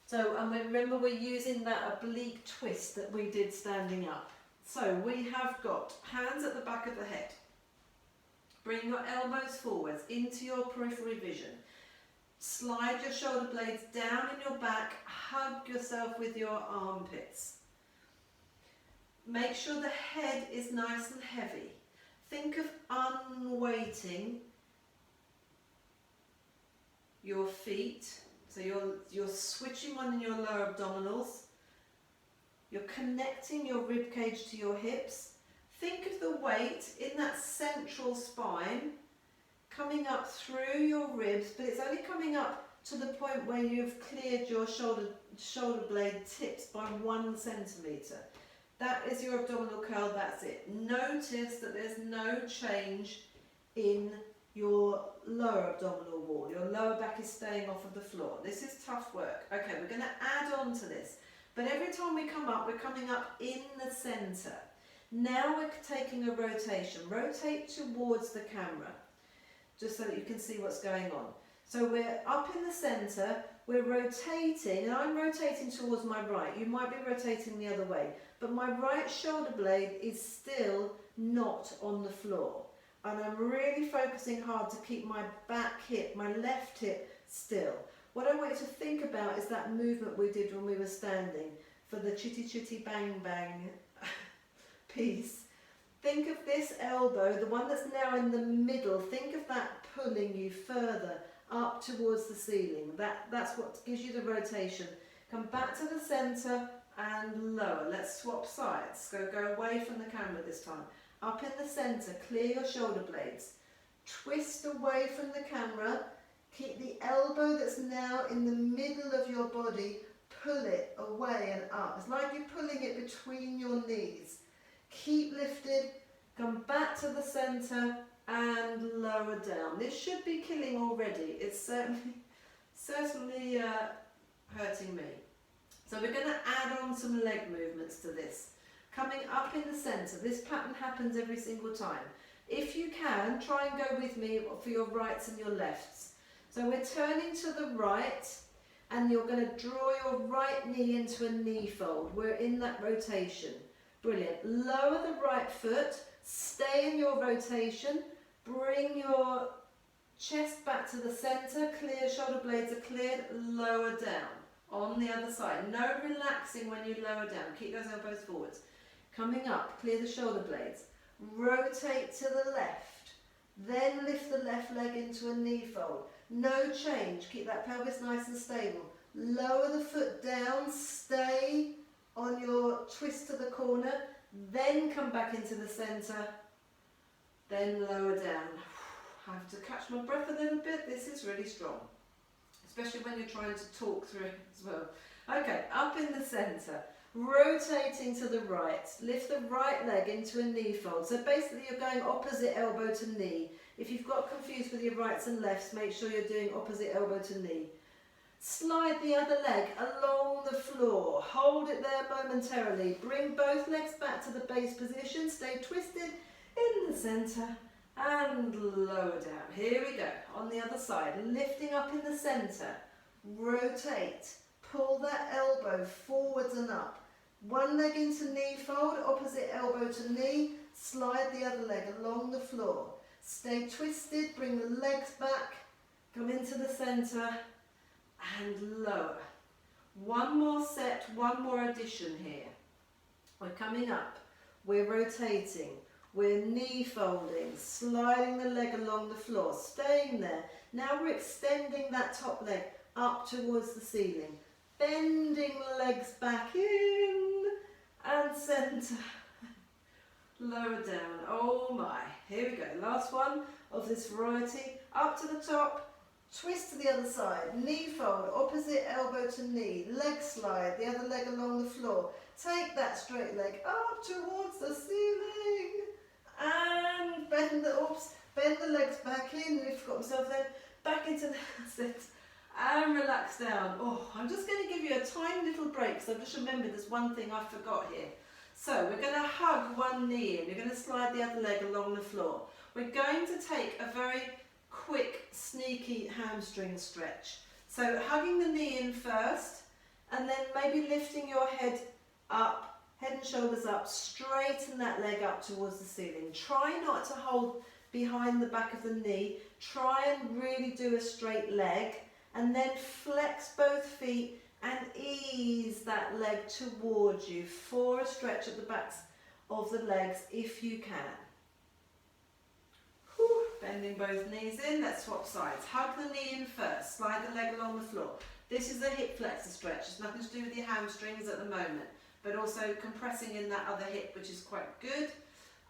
So, and remember we're using that oblique twist that we did standing up. So we have got hands at the back of the head. Bring your elbows forwards into your peripheral vision. Slide your shoulder blades down in your back. Hug yourself with your armpits. Make sure the head is nice and heavy. Think of unweighting your feet. So you're switching on in your lower abdominals. You're connecting your rib cage to your hips. Think of the weight in that central spine coming up through your ribs, but it's only coming up to the point where you've cleared your shoulder blade tips by 1 centimetre. That is your abdominal curl, that's it. Notice that there's no change in your lower abdominal wall. Your lower back is staying off of the floor. This is tough work. Okay, we're going to add on to this. But every time we come up, we're coming up in the centre. Now we're taking a rotation. Rotate towards the camera, just so that you can see what's going on. So we're up in the centre, we're rotating, and I'm rotating towards my right. You might be rotating the other way, but my right shoulder blade is still not on the floor. And I'm really focusing hard to keep my back hip, my left hip still. What I want you to think about is that movement we did when we were standing for the chitty chitty bang bang piece. Think of this elbow, the one that's now in the middle, think of that pulling you further up towards the ceiling. That's what gives you the rotation. Come back to the centre and lower. Let's swap sides. Go away from the camera this time. Up in the centre, clear your shoulder blades. Twist away from the camera. Keep the elbow that's now in the middle of your body, pull it away and up. It's like you're pulling it between your knees. Keep lifted, come back to the centre and lower down. This should be killing already. It's certainly hurting me. So we're going to add on some leg movements to this. Coming up in the centre. This pattern happens every single time. If you can, try and go with me for your rights and your lefts. So we're turning to the right and you're going to draw your right knee into a knee fold. We're in that rotation. Brilliant. Lower the right foot, stay in your rotation, bring your chest back to the centre, clear, shoulder blades are cleared, lower down. On the other side. No relaxing when you lower down. Keep those elbows forwards. Coming up, clear the shoulder blades. Rotate to the left. Then lift the left leg into a knee fold. No change. Keep that pelvis nice and stable. Lower the foot down. Stay on your twist to the corner. Then come back into the centre. Then lower down. I have to catch my breath a little bit. This is really strong. Especially when you're trying to talk through it as well. Okay, up in the centre. Rotating to the right, lift the right leg into a knee fold. So basically you're going opposite elbow to knee. If you've got confused with your rights and lefts, make sure you're doing opposite elbow to knee. Slide the other leg along the floor. Hold it there momentarily. Bring both legs back to the base position. Stay twisted in the centre and lower down. Here we go. On the other side, lifting up in the centre. Rotate. Pull that elbow forwards and up. One leg into knee fold, opposite elbow to knee. Slide the other leg along the floor. Stay twisted, bring the legs back. Come into the centre and lower. One more set, one more addition here. We're coming up. We're rotating. We're knee folding, sliding the leg along the floor, staying there. Now we're extending that top leg up towards the ceiling. Bending the legs back in and centre. Lower down. Oh my. Here we go. Last one of this variety. Up to the top. Twist to the other side. Knee fold. Opposite elbow to knee. Leg slide. The other leg along the floor. Take that straight leg up towards the ceiling. And bend the legs back in. We've got myself there. Back into the sit. And relax down. Oh, I'm just going to give you a tiny little break, so I've just remembered there's one thing I forgot here. So we're going to hug one knee in. You're going to slide the other leg along the floor. We're going to take a very quick, sneaky hamstring stretch. So hugging the knee in first, and then maybe lifting your head up, head and shoulders up, straighten that leg up towards the ceiling. Try not to hold behind the back of the knee. Try and really do a straight leg. And then flex both feet and ease that leg towards you for a stretch at the backs of the legs if you can. Whew. Bending both knees in, let's swap sides. Hug the knee in first, slide the leg along the floor. This is a hip flexor stretch. It's nothing to do with your hamstrings at the moment, but also compressing in that other hip, which is quite good.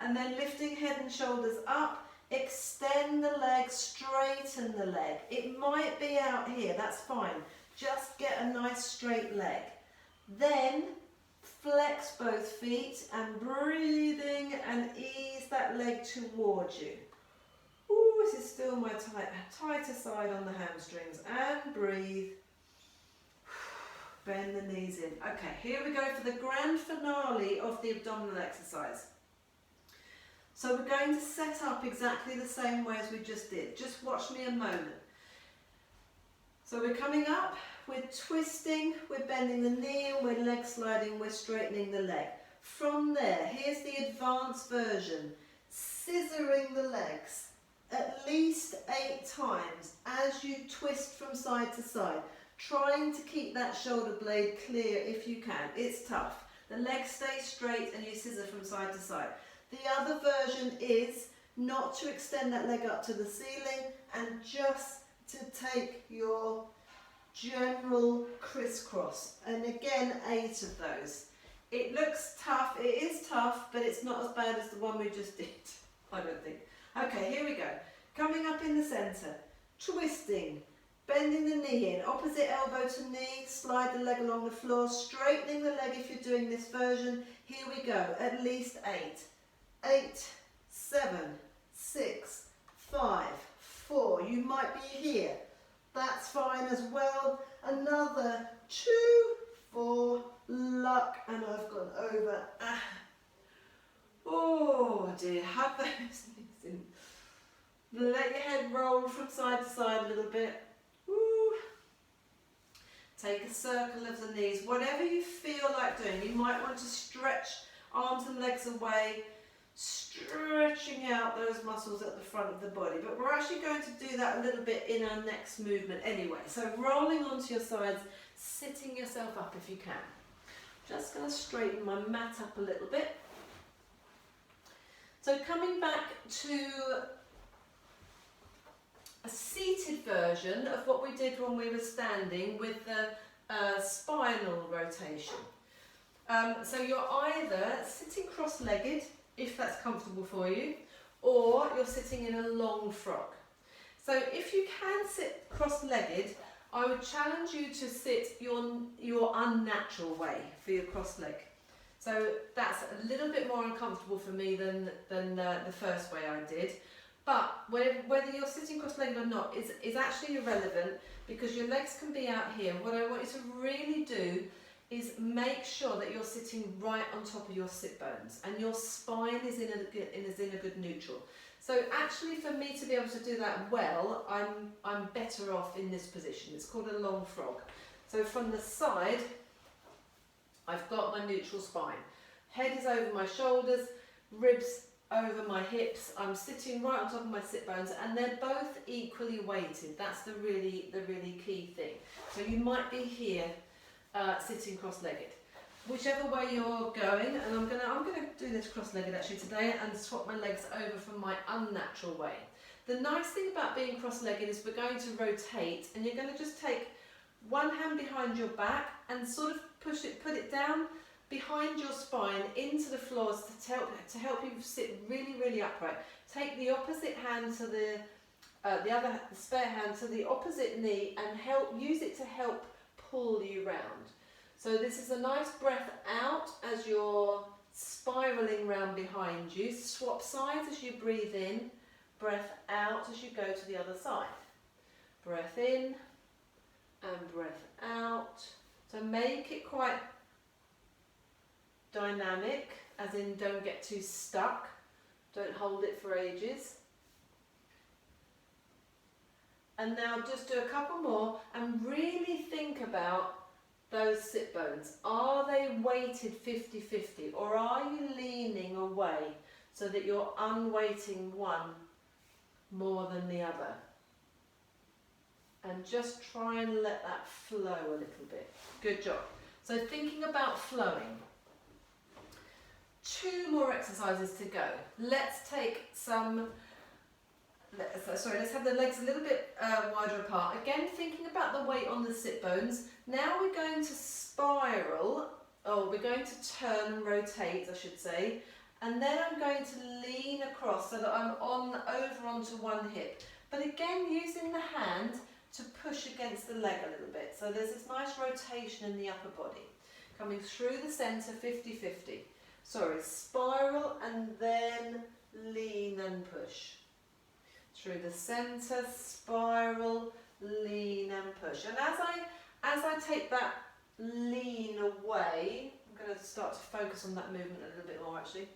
And then lifting head and shoulders up. Extend the leg, straighten the leg. It might be out here, that's fine. Just get a nice straight leg. Then flex both feet and breathing and ease that leg towards you. Ooh, this is still my tighter side on the hamstrings, and breathe. Bend the knees in. Okay, here we go for the grand finale of the abdominal exercise. So we're going to set up exactly the same way as we just did. Just watch me a moment. So we're coming up, we're twisting, we're bending the knee, and we're leg sliding, we're straightening the leg. From there, here's the advanced version. Scissoring the legs at least 8 times as you twist from side to side, trying to keep that shoulder blade clear if you can. It's tough. The legs stay straight and you scissor from side to side. The other version is not to extend that leg up to the ceiling and just to take your general crisscross. And again, 8 of those. It looks tough, it is tough, but it's not as bad as the one we just did, I don't think. Okay, here we go. Coming up in the centre, twisting, bending the knee in, opposite elbow to knee, slide the leg along the floor, straightening the leg if you're doing this version. Here we go, at least 8. 8, 7, 6, 5, 4. You might be here. That's fine as well. Another 2, 4, luck, and I've gone over. Oh dear, have those knees in. Let your head roll from side to side a little bit. Woo. Take a circle of the knees, whatever you feel like doing. You might want to stretch arms and legs away, stretching out those muscles at the front of the body. But we're actually going to do that a little bit in our next movement anyway. So rolling onto your sides, sitting yourself up if you can. Just going to straighten my mat up a little bit. So coming back to a seated version of what we did when we were standing with the spinal rotation. So you're either sitting cross-legged, if that's comfortable for you, or you're sitting in a long frog. So if you can sit cross-legged, I would challenge you to sit your unnatural way for your cross leg. So that's a little bit more uncomfortable for me than the first way I did. But whether you're sitting cross-legged or not is actually irrelevant, because your legs can be out here. What I want you to really do is make sure that you're sitting right on top of your sit bones and your spine is in a good neutral. So actually, for me to be able to do that well, I'm better off in this position. It's called a long frog. So from the side, I've got my neutral spine. Head is over my shoulders, ribs over my hips. I'm sitting right on top of my sit bones, and they're both equally weighted. That's the really key thing. So you might be here sitting cross-legged. Whichever way you're going, and I'm gonna do this cross-legged actually today and swap my legs over from my unnatural way. The nice thing about being cross-legged is we're going to rotate, and you're going to just take one hand behind your back and sort of put it down behind your spine into the floors to help you sit really upright. Take the opposite hand to the spare hand to the opposite knee and use it to help pull you round. So this is a nice breath out as you're spiraling round behind you. Swap sides as you breathe in, breath out as you go to the other side. Breath in and breath out. So make it quite dynamic, as in don't get too stuck. Don't hold it for ages. And now just do a couple more and really think about those sit bones. Are they weighted 50-50, or are you leaning away so that you're unweighting one more than the other? And just try and let that flow a little bit. Good job. So thinking about flowing. 2 more exercises to go. Let's take some. Let's have the legs a little bit wider apart. Again, thinking about the weight on the sit bones. Now we're going to spiral, or we're going to turn and rotate, I should say. And then I'm going to lean across so that I'm over onto one hip. But again, using the hand to push against the leg a little bit. So there's this nice rotation in the upper body. Coming through the centre, 50-50. Sorry, spiral and then lean and push. through the centre, spiral, lean and push. And as I take that lean away, I'm going to start to focus on that movement a little bit more actually.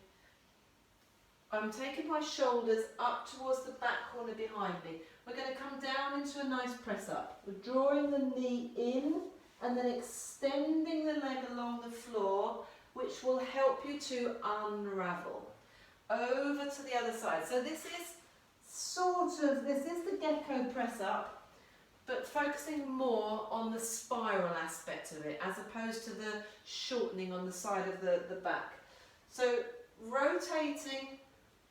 I'm taking my shoulders up towards the back corner behind me. We're going to come down into a nice press up. We're drawing the knee in and then extending the leg along the floor, which will help you to unravel. Over to the other side. So this is this is the gecko press up, but focusing more on the spiral aspect of it as opposed to the shortening on the side of the back. So rotating,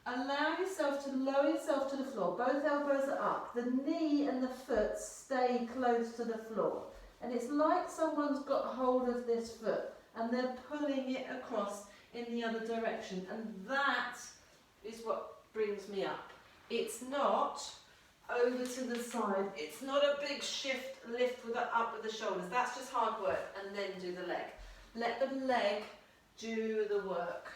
allow yourself to lower yourself to the floor. Both elbows are up. The knee and the foot stay close to the floor. And it's like someone's got hold of this foot and they're pulling it across in the other direction. And that is what brings me up. It's not over to the side. It's not a big lift up with the shoulders. That's just hard work. And then do the leg. Let the leg do the work.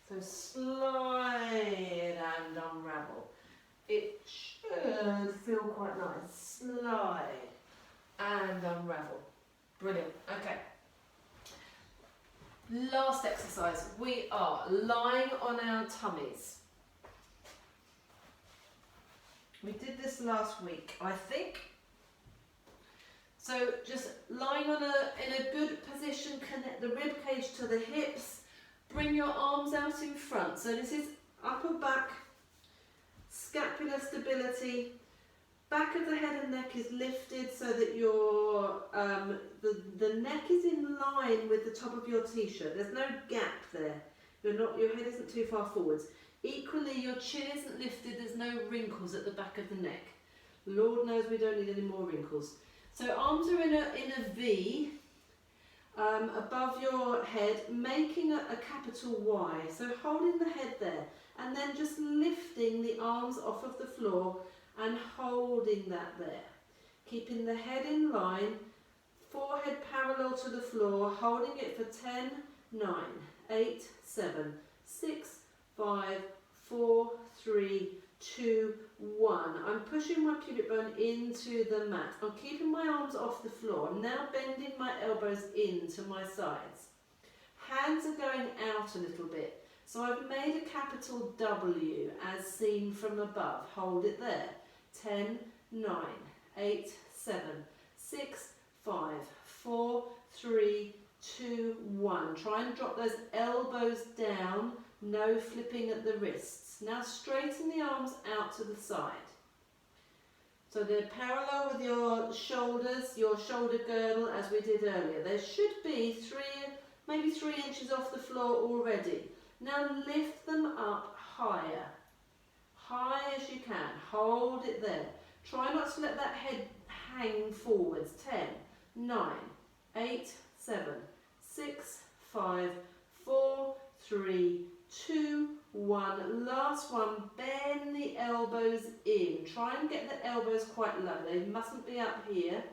So slide and unravel. It should feel quite nice. Slide and unravel. Brilliant. Okay. Last exercise. We are lying on our tummies. We did this last week, I think. So just lying in a good position, connect the rib cage to the hips. Bring your arms out in front. So this is upper back, scapular stability. Back of the head and neck is lifted so that your the neck is in line with the top of your t-shirt. There's no gap there. Your head isn't too far forwards. Equally, your chin isn't lifted. There's no wrinkles at the back of the neck. Lord knows we don't need any more wrinkles. So arms are in a V. Above your head, making a capital Y. So holding the head there and then just lifting the arms off of the floor and holding that there. Keeping the head in line, forehead parallel to the floor, holding it for 10, 9, 8, 7, 6, 5, 4, 3, 2, 1. I'm pushing my pubic bone into the mat. I'm keeping my arms off the floor. I'm now bending my elbows into my sides. Hands are going out a little bit. So I've made a capital W as seen from above. Hold it there. 10, 9, 8, 7, 6, 5, 4, 3, 2, 1. Try and drop those elbows down. No flipping at the wrists. Now straighten the arms out to the side. So they're parallel with your shoulders, your shoulder girdle as we did earlier. There should be maybe 3 inches off the floor already. Now lift them up higher. High as you can. Hold it there. Try not to let that head hang forwards. 10, 9, 8, 7, 6, 5, 4, 3, 2, 1. Last one, bend the elbows in. Try and get the elbows quite low. They mustn't be up here.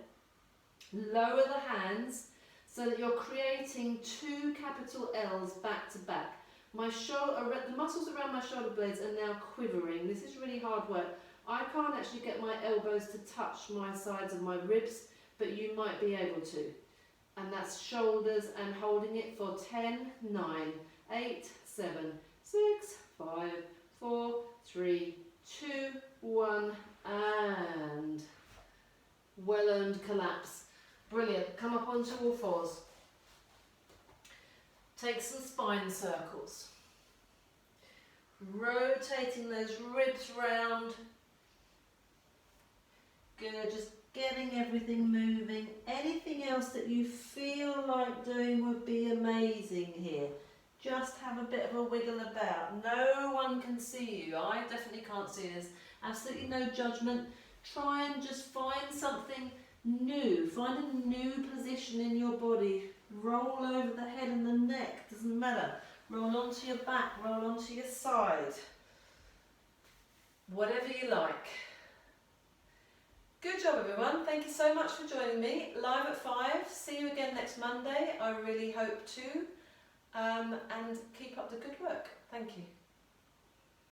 Lower the hands so that you're creating 2 capital L's back to back. The muscles around my shoulder blades are now quivering. This is really hard work. I can't actually get my elbows to touch my sides of my ribs, but you might be able to. And that's shoulders and holding it for 10, 9, 8, 7, 6, 5, 4, 3, 2, 1, and well-earned collapse. Brilliant. Come up onto all fours. Take some spine circles. Rotating those ribs round. Good, just getting everything moving. Anything else that you feel like doing would be amazing here. Just have a bit of a wiggle about. No one can see you. I definitely can't see this. Absolutely no judgment. Try and just find something new. Find a new position in your body. Roll over the head and the neck. Doesn't matter. Roll onto your back. Roll onto your side. Whatever you like. Good job, everyone. Thank you so much for joining me. Live at 5. See you again next Monday. I really hope to. And keep up the good work. Thank you.